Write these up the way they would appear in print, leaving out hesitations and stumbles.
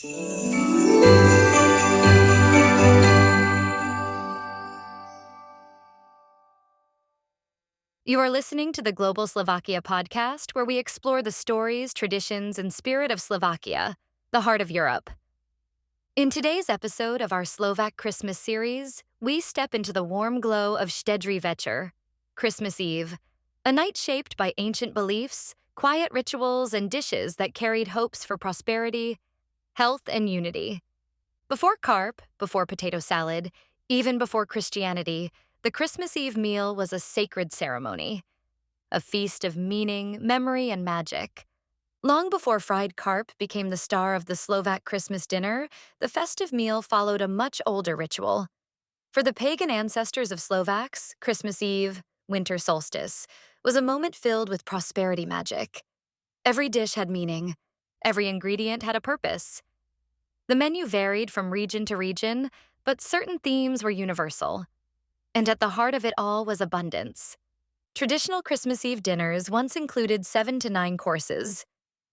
You are listening to the Global Slovakia podcast, where we explore the stories, traditions, and spirit of Slovakia, the heart of Europe. In today's episode of our Slovak Christmas series, we step into the warm glow of Štedrý večer, Christmas Eve, a night shaped by ancient beliefs, quiet rituals, and dishes that carried hopes for prosperity, health, and unity. Before carp, before potato salad, even before Christianity, the Christmas Eve meal was a sacred ceremony, a feast of meaning, memory, and magic. Long before fried carp became the star of the Slovak Christmas dinner, the festive meal followed a much older ritual. For the pagan ancestors of Slovaks, Christmas Eve, winter solstice, was a moment filled with prosperity magic. Every dish had meaning. Every ingredient had a purpose. The menu varied from region to region, but certain themes were universal. And at the heart of it all was abundance. Traditional Christmas Eve dinners once included 7 to 9 courses.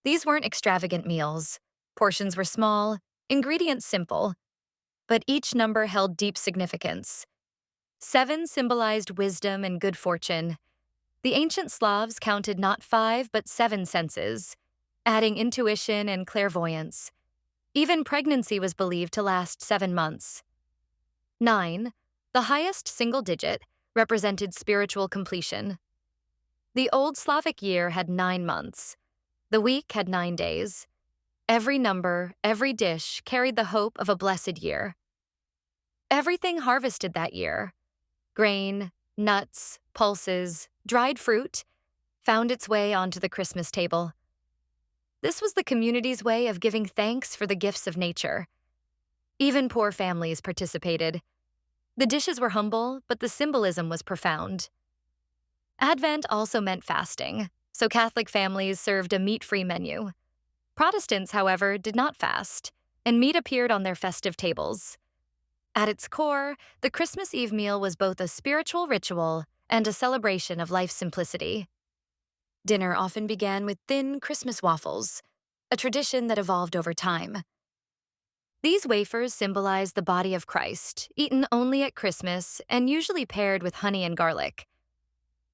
These weren't extravagant meals. Portions were small, ingredients simple, but each number held deep significance. 7 symbolized wisdom and good fortune. The ancient Slavs counted not 5 but 7 senses, adding intuition and clairvoyance. Even pregnancy was believed to last 7 months. 9, the highest single digit, represented spiritual completion. The Old Slavic year had 9 months. The week had 9 days. Every number, every dish carried the hope of a blessed year. Everything harvested that year, grain, nuts, pulses, dried fruit, found its way onto the Christmas table. This was the community's way of giving thanks for the gifts of nature. Even poor families participated. The dishes were humble, but the symbolism was profound. Advent also meant fasting, so Catholic families served a meat-free menu. Protestants, however, did not fast, and meat appeared on their festive tables. At its core, the Christmas Eve meal was both a spiritual ritual and a celebration of life's simplicity. Dinner often began with thin Christmas waffles, a tradition that evolved over time. These wafers symbolize the body of Christ, eaten only at Christmas and usually paired with honey and garlic.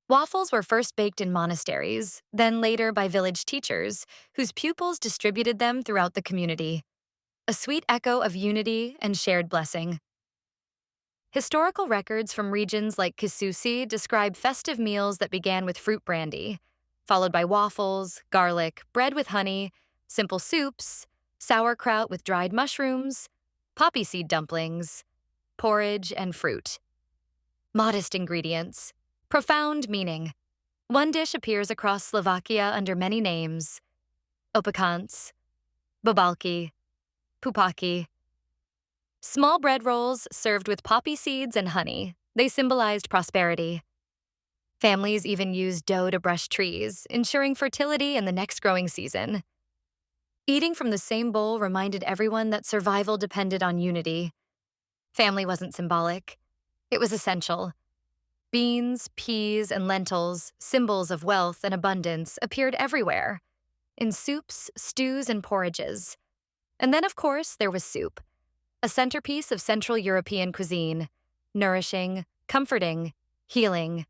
Waffles were first baked in monasteries, then later by village teachers, whose pupils distributed them throughout the community. A sweet echo of unity and shared blessing. Historical records from regions like Kisusi describe festive meals that began with fruit brandy, followed by waffles, garlic, bread with honey, simple soups, sauerkraut with dried mushrooms, poppy seed dumplings, porridge, and fruit. Modest ingredients, profound meaning. One dish appears across Slovakia under many names: opakans, bobalki, pupaki. Small bread rolls served with poppy seeds and honey. They symbolized prosperity. Families even used dough to brush trees, ensuring fertility in the next growing season. Eating from the same bowl reminded everyone that survival depended on unity. Family wasn't symbolic. It was essential. Beans, peas, and lentils, symbols of wealth and abundance, appeared everywhere, in soups, stews, and porridges. And then, of course, there was soup, a centerpiece of Central European cuisine, nourishing, comforting, healing.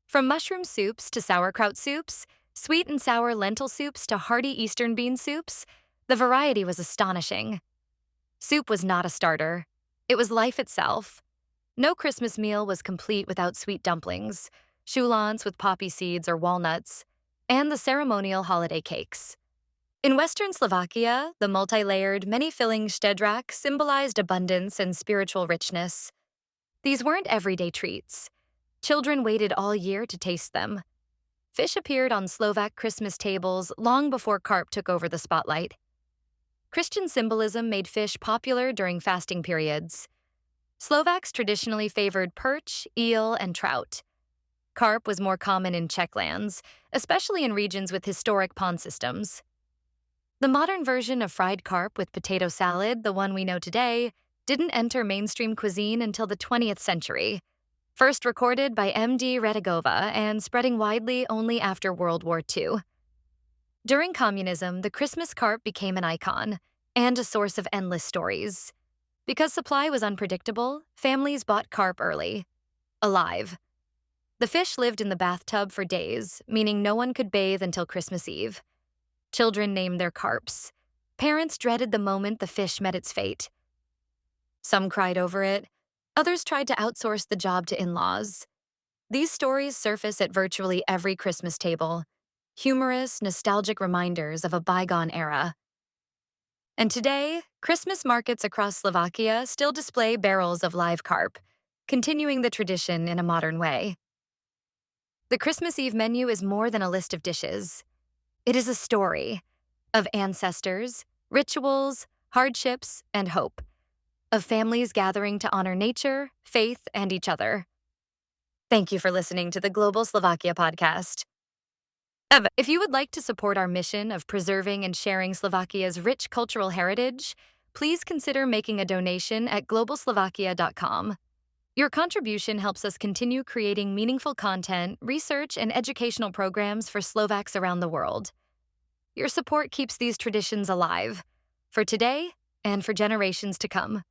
From mushroom soups to sauerkraut soups, sweet and sour lentil soups to hearty Eastern bean soups, the variety was astonishing. Soup was not a starter. It was life itself. No Christmas meal was complete without sweet dumplings, choulants with poppy seeds or walnuts, and the ceremonial holiday cakes. In Western Slovakia, the multi-layered, many-filling štedrak symbolized abundance and spiritual richness. These weren't everyday treats. Children waited all year to taste them. Fish appeared on Slovak Christmas tables long before carp took over the spotlight. Christian symbolism made fish popular during fasting periods. Slovaks traditionally favored perch, eel, and trout. Carp was more common in Czech lands, especially in regions with historic pond systems. The modern version of fried carp with potato salad, the one we know today, didn't enter mainstream cuisine until the 20th century, first recorded by M.D. Redigova and spreading widely only after World War II. During communism, the Christmas carp became an icon, and a source of endless stories. Because supply was unpredictable, families bought carp early, alive. The fish lived in the bathtub for days, meaning no one could bathe until Christmas Eve. Children named their carps. Parents dreaded the moment the fish met its fate. Some cried over it. Others tried to outsource the job to in-laws. These stories surface at virtually every Christmas table, humorous, nostalgic reminders of a bygone era. And today, Christmas markets across Slovakia still display barrels of live carp, continuing the tradition in a modern way. The Christmas Eve menu is more than a list of dishes. It is a story of ancestors, rituals, hardships, and hope, of families gathering to honor nature, faith, and each other. Thank you for listening to the Global Slovakia podcast. If you would like to support our mission of preserving and sharing Slovakia's rich cultural heritage, please consider making a donation at globalslovakia.com. Your contribution helps us continue creating meaningful content, research, and educational programs for Slovaks around the world. Your support keeps these traditions alive, for today and for generations to come.